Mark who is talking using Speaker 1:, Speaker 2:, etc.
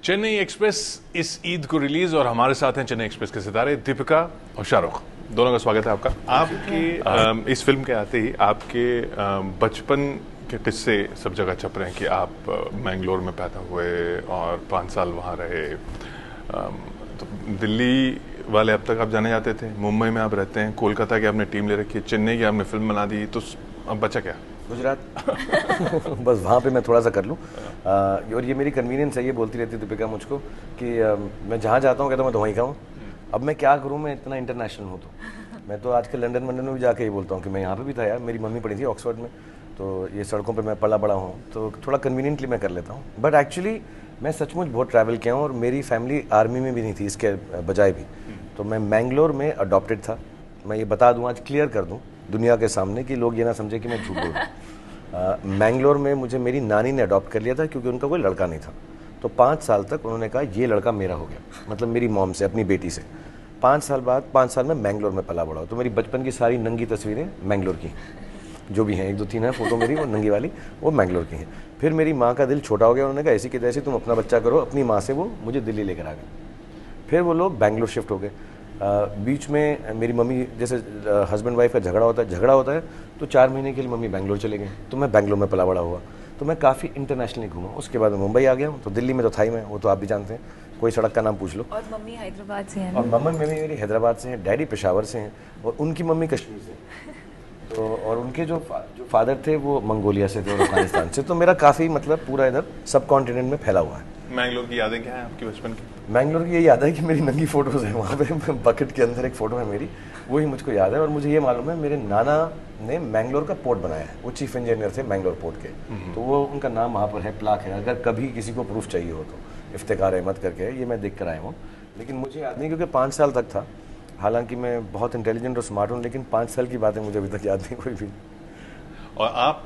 Speaker 1: Chennai express इस ईद को release और हमारे साथ हैं चेन्नई एक्सप्रेस के सितारे दीपिका और शाहरुख। दोनों का स्वागत है आपका। आपके इस फिल्म के आते ही आपके बचपन के किस्से सब जगह छप रहे हैं कि आप मैंगलोर में पैदा हुए और 5 साल वहाँ रहे। तो दिल्ली वाले अब तक आप जाने जाते थे, मुंबई में आप रहते हैं, कोलकाता की आपने टीम ले रखी है, चेन्नई की आपने फिल्म बना दी, तो अब बचा क्या?
Speaker 2: गुजरात। बस वहाँ पे मैं थोड़ा सा कर लूँ। और ये मेरी कन्वीनियंस है, ये बोलती रहती दीपिका मुझको कि मैं जहाँ जाता हूँ कहता हूँ मैं तो वहीं का हूँ। अब मैं क्या करूँ, मैं इतना इंटरनेशनल हूँ तो मैं तो आजकल लंदन में भी जाके ही बोलता हूँ कि मैं यहाँ पे भी था यार, मेरी मम्मी पढ़ी थी ऑक्सफोर्ड में, तो ये सड़कों पर मैं पला बड़ा हूँ, तो थोड़ा कन्वीनियंटली मैं कर लेता हूँ। बट एक्चुअली मैं सचमुच बहुत ट्रैवल किया हूँ और मेरी फैमिली आर्मी में भी नहीं थी इसके बजाय भी। तो मैं मैंगलोर में अडॉप्टेड था। मैं ये बता दूँ, आज क्लियर कर दूँ दुनिया के सामने कि लोग ये ना समझे कि मैं झूठ बोल रहा हूँ। मैंगलोर में मुझे मेरी नानी ने अडॉप्ट कर लिया था क्योंकि उनका कोई लड़का नहीं था। तो 5 साल तक उन्होंने कहा ये लड़का मेरा हो गया, मतलब मेरी मॉम से, अपनी बेटी से। 5 साल बाद 5 साल में मैंगलोर में पला बड़ा। तो मेरी बचपन की सारी नंगी तस्वीरें मैंगलोर की जो भी हैं, 1-2-3 है फोटो मेरी वो नंगी वाली, वो मैंगलोर की हैं। फिर मेरी माँ का दिल छोटा हो गया, उन्होंने कहा ऐसी कि तैसी तुम अपना बच्चा करो। अपनी माँ से वो मुझे दिल्ली लेकर आ गए। फिर वो लोग बैंगलोर शिफ्ट हो गए। बीच में मेरी मम्मी, जैसे हस्बैंड वाइफ का झगड़ा होता है तो 4 महीने के लिए मम्मी बैंगलोर चले गए, तो मैं बैंगलोर में पला बड़ा हुआ। तो मैं काफ़ी इंटरनेशनली घूमा। उसके बाद मैं मुंबई आ गया हूँ। तो दिल्ली में तो था ही मैं, वो तो आप भी जानते हैं, कोई सड़क का नाम पूछ लो।
Speaker 3: और मम्मी हैदराबाद से हैं।
Speaker 2: और मम्मी मेरी हैदराबाद से हैं, डैडी पेशावर से हैं और उनकी मम्मी कश्मीर से। तो और उनके जो फादर थे वो मंगोलिया से थे और अफगानिस्तान से। तो मेरा काफ़ी मतलब पूरा इधर सब कॉन्टिनेंट में फैला हुआ है।
Speaker 1: मैंगलोर की यादें क्या हैं आपकी बचपन की?
Speaker 2: मैंगलोर की यही याद है कि मेरी नंगी फोटोज़ हैं वहाँ पे, बकेट के अंदर एक फ़ोटो है मेरी, वही मुझको याद है। और मुझे ये मालूम है मेरे नाना ने मैंगलोर का पोर्ट बनाया है, वो चीफ इंजीनियर थे मैंगलोर पोर्ट के। तो वो उनका नाम वहाँ पर है, प्लाक है, अगर कभी किसी को प्रूफ चाहिए हो तो। इफ्तिकार अहमद करके, ये मैं देख कर आया हूँ। लेकिन मुझे याद नहीं क्योंकि 5 साल तक था। हालांकि मैं बहुत इंटेलिजेंट और स्मार्ट हूँ, लेकिन 5 साल की बातें मुझे अभी तक याद नहीं कोई भी।
Speaker 1: और आप